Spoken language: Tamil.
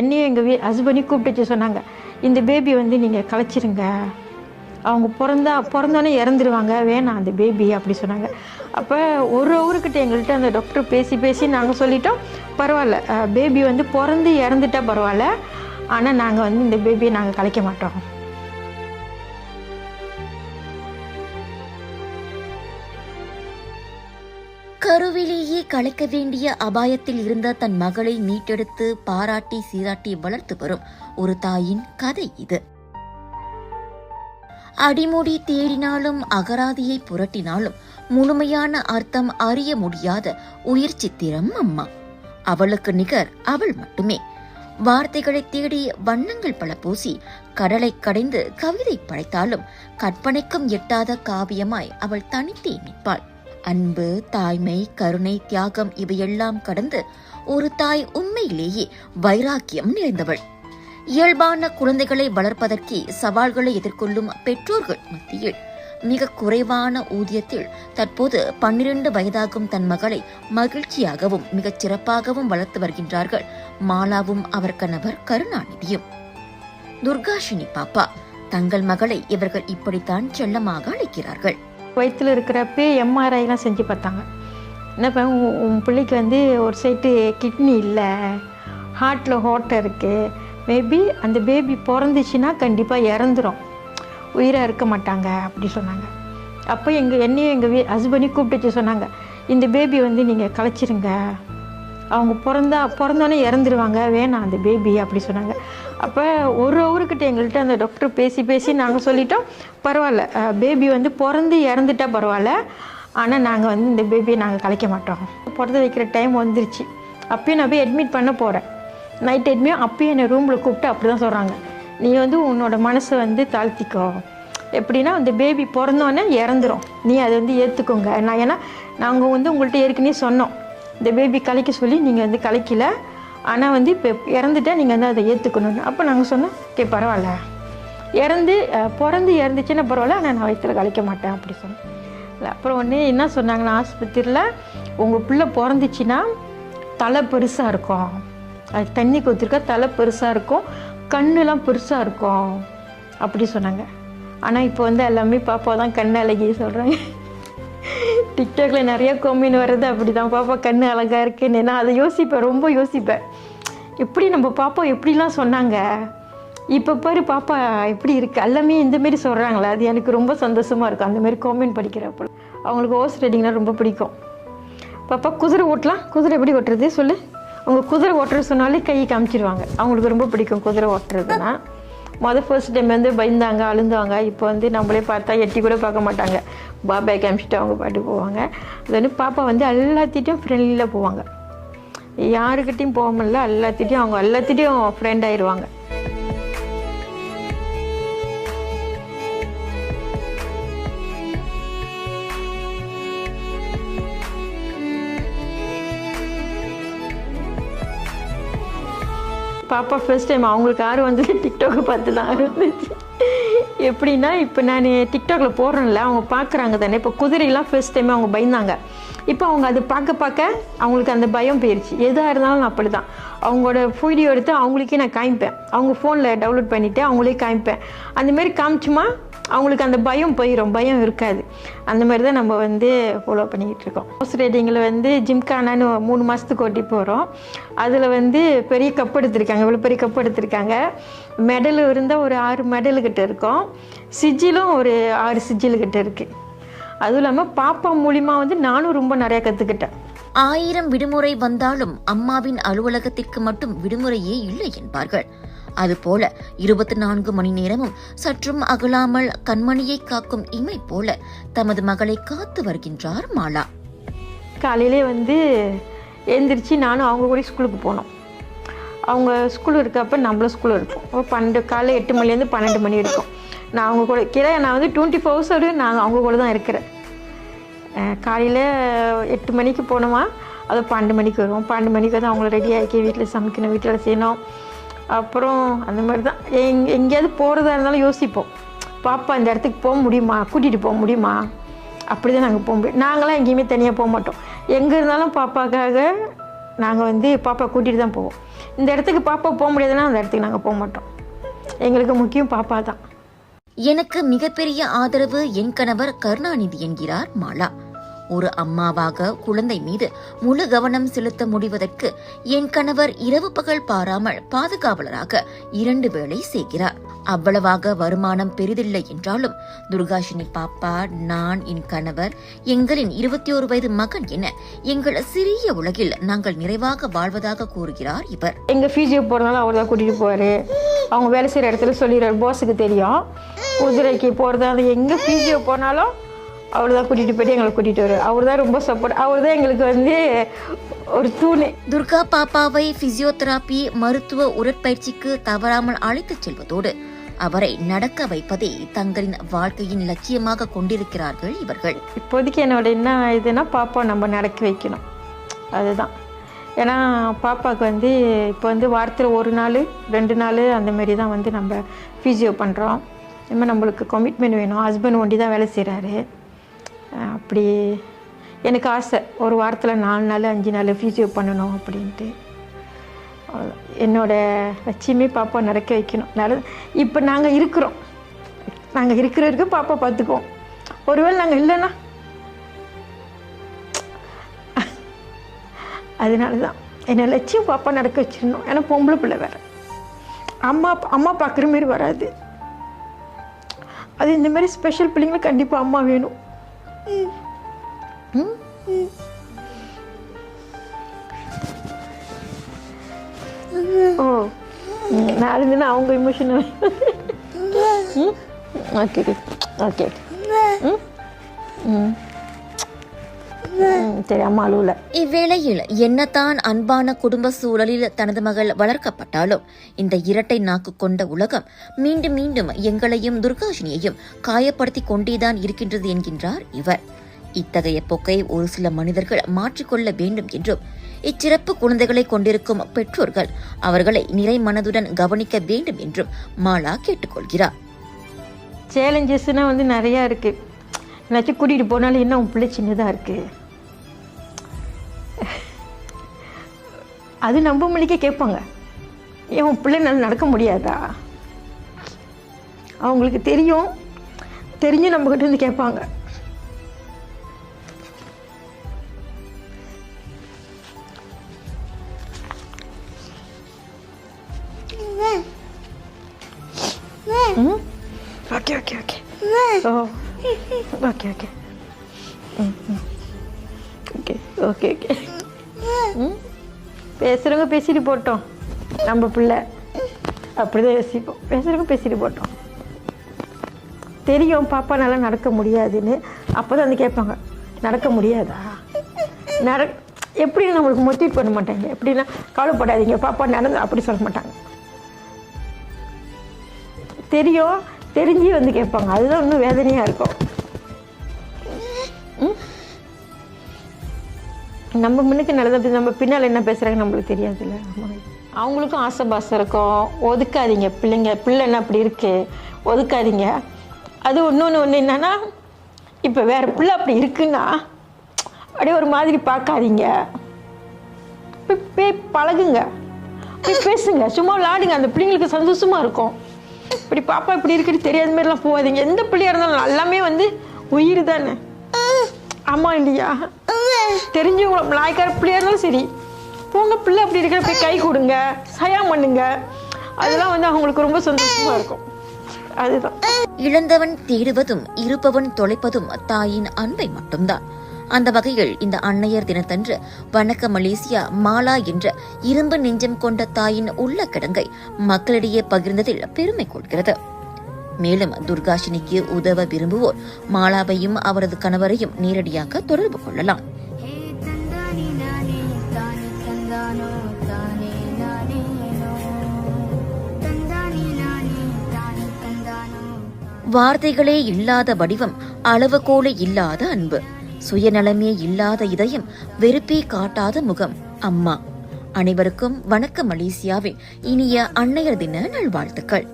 என்னையும் எங்கள் ஹஸ்பண்டையும் கூப்பிட்டு சொன்னாங்க, இந்த பேபி வந்து நீங்கள் கலைச்சிருங்க, அவங்க பிறந்தோன்னே இறந்துருவாங்க, வேணாம் அந்த பேபி அப்படி சொன்னாங்க. அப்போ ஒரு அவர்கிட்ட எங்கள்கிட்ட அந்த டாக்டர் பேசி நாங்கள் சொல்லிட்டோம், பரவாயில்ல பேபி வந்து பிறந்து இறந்துட்டா பரவாயில்ல, ஆனால் நாங்கள் வந்து இந்த பேபியை நாங்கள் கலைக்க மாட்டோம். கருவிலேயே கலைக்க வேண்டிய அபாயத்தில் இருந்த தன் மகளை மீட்டெடுத்து பாராட்டி சீராட்டி வளர்த்து வரும் ஒரு தாயின் கதை இது. அடிமுடி தேடினாலும் அகராதியை புரட்டினாலும் முழுமையான அர்த்தம் அறிய முடியாத உயிர் சித்திரம் அம்மா. அவளுக்கு நிகர் அவள் மட்டுமே. வார்த்தைகளை தேடி வண்ணங்கள் பல பூசி கடலை கடைந்து கவிதை படைத்தாலும் கற்பனைக்கும் எட்டாத காவியமாய் அவள் தனித்தே நிற்பாள். அன்பு, தாய்மை, கருணை, தியாகம் இவையெல்லாம் கடந்து ஒரு தாய் உண்மையிலேயே வைராக்கியம் நிறைந்தவள். இயல்பான குழந்தைகளை வளர்ப்பதற்கே சவால்களை எதிர்கொள்ளும் பெற்றோர்கள் மத்தியில் மிக குறைவான ஊதியத்தில் தற்போது 12 வயதாகும் தன் மகளை மகிழ்ச்சியாகவும் மிகச் சிறப்பாகவும் வளர்த்து வருகின்றார்கள் மாலாவும் அவர் கணவர் கருணாநிதியும். துர்காஷினி பாப்பா தங்கள் மகளை இவர்கள் இப்படித்தான் செல்லமாக அழைக்கிறார்கள். வயிற்றில் இருக்கிறப்பே எம்ஆர்ஐலாம் செஞ்சு பார்த்தாங்க. என்ன உன் பிள்ளைக்கு வந்து ஒரு சைட்டு கிட்னி இல்லை, ஹார்ட்டில் ஓட்டை இருக்குது, மேபி அந்த பேபி பிறந்துச்சுன்னா கண்டிப்பாக இறந்துடும், உயிராக இருக்க மாட்டாங்க அப்படி சொன்னாங்க. அப்போ என்னையும் எங்கள் ஹஸ்பண்டையும் கூப்பிட்டு சொன்னாங்க, இந்த பேபி வந்து நீங்கள் கலைச்சிருங்க, அவங்க பிறந்தோன்னே இறந்துருவாங்க, வேணாம் அந்த பேபி அப்படி சொன்னாங்க. அப்போ ஒரு அவர்கிட்ட எங்கள்கிட்ட அந்த டாக்டர் பேசி நாங்கள் சொல்லிட்டோம், பரவாயில்ல பேபி வந்து பிறந்து இறந்துட்டா பரவாயில்ல, ஆனால் நாங்கள் வந்து இந்த பேபியை நாங்கள் கலைக்க மாட்டோம். பிறந்த வைக்கிற டைம் வந்துருச்சு. அப்பயும் நான் போய் அட்மிட் பண்ண போகிறேன். நைட் அட்மிட் அப்பயும் என்னை ரூமில் கூப்பிட்டு அப்படி தான் சொல்கிறாங்க, நீ வந்து உன்னோட மனசை வந்து தாழ்த்திக்கோ, எப்படின்னா அந்த பேபி பிறந்தோன்னே இறந்துடும், நீ அதை வந்து ஏற்றுக்கோங்க. ஏன்னா நாங்கள் வந்து உங்கள்கிட்ட ஏற்கனவே சொன்னோம், இந்த பேபி கலைக்க சொல்லி நீங்கள் வந்து கலைக்கல, ஆனால் வந்து இப்போ இறந்துட்டா நீங்கள் வந்து அதை ஏற்றுக்கணும்னு. அப்போ நாங்கள் சொன்னோம், ஓகே பரவாயில்ல, பிறந்து இறந்துச்சுன்னா பரவாயில்ல, ஆனால் நான் வயிற்றில் கலைக்க மாட்டேன் அப்படி சொன்னேன். இல்லை அப்புறம் ஒன்று என்ன சொன்னாங்கன்னா, ஆஸ்பத்திரியில் உங்கள் பிள்ளை பிறந்துச்சுன்னா தலை பெருசாக இருக்கும், அது தண்ணி கொத்திருக்கா தலை பெருசாக இருக்கும், கண்ணெலாம் பெருசாக இருக்கும் அப்படி சொன்னாங்க. ஆனால் இப்போ வந்து எல்லாமே பாப்பா தான் கண் அழகி சொல்கிறாங்க. டிக்டாக்ல நிறைய கமெண்ட் வர்றது அப்படி தான், பாப்பா கண்ணு அழகாக இருக்குன்னு. நான் அதை ரொம்ப யோசிப்பேன், எப்படி நம்ம பாப்பா எப்படிலாம் சொன்னாங்க, இப்போ பாரு பாப்பா எப்படி இருக்குது, எல்லாமே இந்தமாரி சொல்கிறாங்களே, அது எனக்கு ரொம்ப சந்தோஷமாக இருக்கும் அந்தமாரி கமெண்ட் படிக்கிறப்போ. அவங்களுக்கு ஹோர்ஸ் ரைடிங்னால் ரொம்ப பிடிக்கும். பாப்பா குதிரை ஓட்டலாம், குதிரை எப்படி ஓட்டுறது சொல்லு, அவங்க குதிரை ஓட்டுறது சொன்னாலே கையை காமிச்சிடுவாங்க, அவங்களுக்கு ரொம்ப பிடிக்கும் குதிரை ஓட்டுறதுன்னா. ஃபர்ஸ்ட் டைம் வந்து பயந்தாங்க, அழுந்தாங்க. இப்போ வந்து நம்மளே பார்த்தா எட்டி கூட பார்க்க மாட்டாங்க, பாபாய் காமிச்சிட்டு அவங்க பாட்டு போவாங்க. அது வந்து பாப்பா வந்து எல்லாத்திட்டையும் ஃப்ரெண்ட்லியில் போவாங்க, யாருக்கிட்டையும் போக முடியல, அவங்க எல்லாத்திட்டையும் ஃப்ரெண்ட் ஆயிடுவாங்க. பாப்பா ஃபர்ஸ்ட் டைம் அவங்களுக்கு ஆர்வம் வந்து டிக்டாக்கை பார்த்து தான் இருந்துச்சு. எப்படின்னா இப்போ நான் டிக்டாக்ல போடுறேன்ல, அவங்க பார்க்குறாங்க தானே. இப்போ குதிரையெல்லாம் ஃபர்ஸ்ட் டைம் அவங்க பயந்தாங்க, இப்போ அவங்க அது பார்க்க அவங்களுக்கு அந்த பயம் போயிடுச்சு. எதாக இருந்தாலும் நான் அப்படி தான் அவங்களோட வீடியோ எடுத்து அவங்களுக்கே நான் காமிப்பேன், அவங்க ஃபோனில் டவுன்லோட் பண்ணிவிட்டு அவங்களே காமிப்பேன். அந்தமாரி காமிச்சுமா அவங்களுக்கு அந்த பயம் போயிடும், பயம் இருக்காது. அந்த மாதிரி தான் நம்ம வந்து ஃபாலோ பண்ணிக்கிட்டு இருக்கோம். ஹார்ஸ் ரைடிங்கில் வந்து ஜிம்கானான்னு 3 மாதத்துக்கு ஓட்டி போகிறோம். அதில் வந்து பெரிய கப் எடுத்திருக்காங்க, இவ்வளோ பெரிய கப் எடுத்திருக்காங்க. மெடல் இருந்தால் ஒரு 6 மெடலுக்கிட்ட இருக்கும், சிஜிலும் ஒரு 6 சிஜிலுக்கிட்ட இருக்குது. அதுவும் இல்லாமல் பாப்பா மூலிமா வந்து நானும் ரொம்ப நிறையா கற்றுக்கிட்டேன். 1000 விடுமுறை வந்தாலும் அம்மாவின் அலுவலகத்திற்கு மட்டும் விடுமுறையே இல்லை என்பார்கள். அதுபோல 24 மணி நேரமும் சற்றும் அகலாமல் கண்மணியை காக்கும் இமை போல தமது மகளை காத்து வருகின்றார் மாலா. காலையிலே வந்து எழுந்திரிச்சு நானும் அவங்க கூட ஸ்கூலுக்கு போனோம். அவங்க ஸ்கூல் இருக்கப்போ நம்மளும் ஸ்கூல் இருப்போம். காலை 8 மணிலேருந்து 12 மணி இருக்கும். நான் அவங்க கூட நான் வந்து 24 ஹவர்ஸோடு நான் அவங்க கூட தான் இருக்கிறேன். காலையில் 8 மணிக்கு போனோமா, அது 12 மணிக்கு வருவோம். 12 மணிக்கு வந்து அவங்கள ரெடி ஆக்கி வீட்டில் சமைக்கணும், வீட்டில் செய்யணும். அப்புறம் அந்த மாதிரி தான் எங்கேயாவது போகிறதா இருந்தாலும் யோசிப்போம், பாப்பா இந்த இடத்துக்கு போக முடியுமா, கூட்டிகிட்டு போக முடியுமா, அப்படி தான் நாங்கள் போக முடியும். நாங்களாம் எங்கேயுமே தனியாக போக மாட்டோம். எங்கே இருந்தாலும் பாப்பாக்காக நாங்கள் வந்து பாப்பா கூட்டிகிட்டு தான் போவோம். இந்த இடத்துக்கு பாப்பா போக முடியாதுன்னா அந்த இடத்துக்கு நாங்கள் போக மாட்டோம். எங்களுக்கு முக்கியம் பாப்பா தான். எனக்கு மிகப்பெரிய ஆதரவு என் கணவர் கருணாநிதி என்கிறார் மாலா. ஒரு அம்மாவாக குழந்தை மீது முழு கவனம் செலுத்த முடிவதற்கு என் கணவர் இரவு பகல் பாராமல் பாதுகாவலராக 2 வேளை செய்கிறார். அவ்வளவாக வருமானம் பெரிதில்லை என்றாலும் துர்காஷினி பாப்பா, நான், என் கணவர், எங்களின் 21 வயது மகன் என எங்கள் சிறிய உலகில் நாங்கள் நிறைவாக வாழ்வதாக கூறுகிறார் இவர். எங்க பிஜிஓ போறதுனால அவர் தான் கூட்டிட்டு போவாரு. அவங்க வேலை செய்யற இடத்துல சொல்லிடுறாரு, போஸுக்கு தெரியும். குதிரைக்கு போறது, அது எங்க பிஜிஓ போனாலும் அவர் தான் கூட்டிட்டு போயிட்டு எங்களை கூட்டிட்டு வருவார். அவர் தான் ரொம்ப சப்போர்ட். அவர் தான் எங்களுக்கு வந்து ஒரு தூணு. துர்கா பாப்பாவை பிசியோதெரபி மருத்துவ உடற்பயிற்சிக்கு தவறாமல் அழைத்துச் செல்வதோடு அவரை நடக்க வைப்பதை தங்களின் வாழ்க்கையின் லட்சியமாக கொண்டிருக்கிறார்கள் இவர்கள். இப்போதைக்கு என்னோட என்ன இதுன்னா பாப்பா நம்ம நடக்க வைக்கணும், அதுதான். ஏன்னா பாப்பாவுக்கு வந்து இப்போ வந்து வாரத்தில் 1 நாள் 2 நாள் அந்தமாரி தான் வந்து நம்ம பிஜிஓ பண்ணுறோம். இனிமேல் நம்மளுக்கு கமிட்மெண்ட் வேணும். ஹஸ்பண்ட் ஒண்டி தான் வேலை செய்கிறாரு. அப்படி எனக்கு ஆசை, ஒரு வாரத்தில் 4 நாள் 5 நாள் பிஜிஓ பண்ணணும் அப்படின்ட்டு. என்னோட லட்சியமே பாப்பா நடக்க வைக்கணும். இப்போ நாங்கள் இருக்கிறோம், நாங்கள் இருக்கிற வரைக்கும் பாப்பா பார்த்துக்குவோம். ஒருவேளை நாங்கள் இல்லைன்னா அதனால தான் என்னை லட்சியம் பாப்பா நடக்க வச்சிடணும். ஏன்னா பொம்பளை பிள்ளை வேறு, அம்மா பார்க்குற மாரி வராது. அது இந்த மாதிரி ஸ்பெஷல் பிள்ளைங்களுக்கு கண்டிப்பாக அம்மா வேணும். ஓ, நான் இருந்தேன்னா அவங்க இமோஷனல். ஓகே ஓகே, சரி, அம்மா அழுவல. இவ்வேளையில் என்னத்தான் அன்பான குடும்ப சூழலில் தனது மகள் வளர்க்கப்பட்டாலும் இந்த இரட்டை நாக்கு கொண்ட உலகம் மீண்டும் மீண்டும் எங்களையும் துர்காஷினியையும் காயப்படுத்திக் கொண்டேதான் இருக்கின்றது என்கின்றார் இவர். இத்தகைய போக்கை ஒரு சில மனிதர்கள் மாற்றிக்கொள்ள வேண்டும் என்றும் இச்சிறப்பு குழந்தைகளை கொண்டிருக்கும் பெற்றோர்கள் அவர்களை நிறை மனதுடன் கவனிக்க வேண்டும் என்றும் மாலா கேட்டுக்கொள்கிறார். சேலஞ்சஸ்னா வந்து நிறையா இருக்கு. என்னாச்சும் கூட்டிகிட்டு போனாலும் என்ன உன் பிள்ளை சின்னதாக இருக்கு, அது நம்ம மணிக்கே கேட்பாங்க, ஏன் உன் பிள்ளை நல்லா நடக்க முடியாதா? அவங்களுக்கு தெரிஞ்சு நம்மக்கிட்ட இருந்து கேட்பாங்க. Okay okay okay, oh okay okay okay okay okay. பேசுகிறவங்க பேசிட்டு போட்டோம், நம்ம பிள்ளை அப்படிதான் யோசிப்போம். பேசுகிறவங்க பேசிட்டு போட்டோம். தெரியும் பாப்பா நல்லா நடக்க முடியாதுன்னு. அப்போ தான் வந்து கேட்பாங்க, நடக்க முடியாதா? எப்படின்னு நம்மளுக்கு மோட்டிவேட் பண்ண மாட்டாங்க. எப்படின்னா கவலைப்படாதீங்க பாப்பா நடந்து, அப்படி சொல்ல மாட்டாங்க. தெரிஞ்சு வந்து கேட்பாங்க. அதுதான் இன்னும் வேதனையாக இருக்கும். நம்ம முன்னுக்கு நடந்தது, நம்ம பின்னால் என்ன பேசுகிறாங்க நம்மளுக்கு தெரியாதுல்ல. அவங்களுக்கும் ஆசை பாசம் இருக்கும். ஒதுக்காதீங்க பிள்ளை என்ன அப்படி இருக்கு, ஒதுக்காதீங்க. அது ஒன்று என்னன்னா, இப்போ வேறு பிள்ளை அப்படி இருக்குன்னா அப்படியே ஒரு மாதிரி பார்க்காதீங்க. போய் பழகுங்க, போய் பேசுங்க, சும்மா விளாடுங்க. அந்த பிள்ளைங்களுக்கு சந்தோஷமாக இருக்கும். இப்படி பாப்பா இப்படி இருக்குன்னு தெரியாத மாதிரிலாம் போகாதீங்க. எந்த பிள்ளையாக இருந்தாலும் எல்லாமே வந்து உயிர் தானே, ஆமாம் இல்லையா? தெரிஞ்சவங்கள நாய்க்கார பிள்ளையாக இருந்தாலும் சரி, போங்க பிள்ளை அப்படி இருக்கிற போய் கை கொடுங்க, சயாம் பண்ணுங்க. அதெல்லாம் வந்து அவங்களுக்கு ரொம்ப சந்தோஷமாக இருக்கும். அதுதான். இழந்தவன் தேடுவதும் இருப்பவன் தொலைப்பதும் தாயின் அன்பை மட்டும்தான். அந்த வகையில் இந்த அன்னையர் தினத்தன்று வணக்க மலேசியா மாலா என்ற இரும்பு நெஞ்சம் கொண்ட தாயின் உள்ள கிடங்கை மக்களிடையே பகிர்ந்ததில் பெருமை கொள்கிறது. மேலும் துர்காஷினிக்கு உதவ விரும்புவோர் மாலாவையும் அவரது கணவரையும் நேரடியாக தொடர்பு கொள்ளலாம். வார்த்தைகளே இல்லாத வடிவம், அளவுகோலே இல்லாத அன்பு, சுயநலமே இல்லாத இதயம், வெறுப்பே காட்டாத முகம் அம்மா. அனைவருக்கும் வணக்க மலேசியாவின் இனிய அன்னையர் தின நல்வாழ்த்துக்கள்.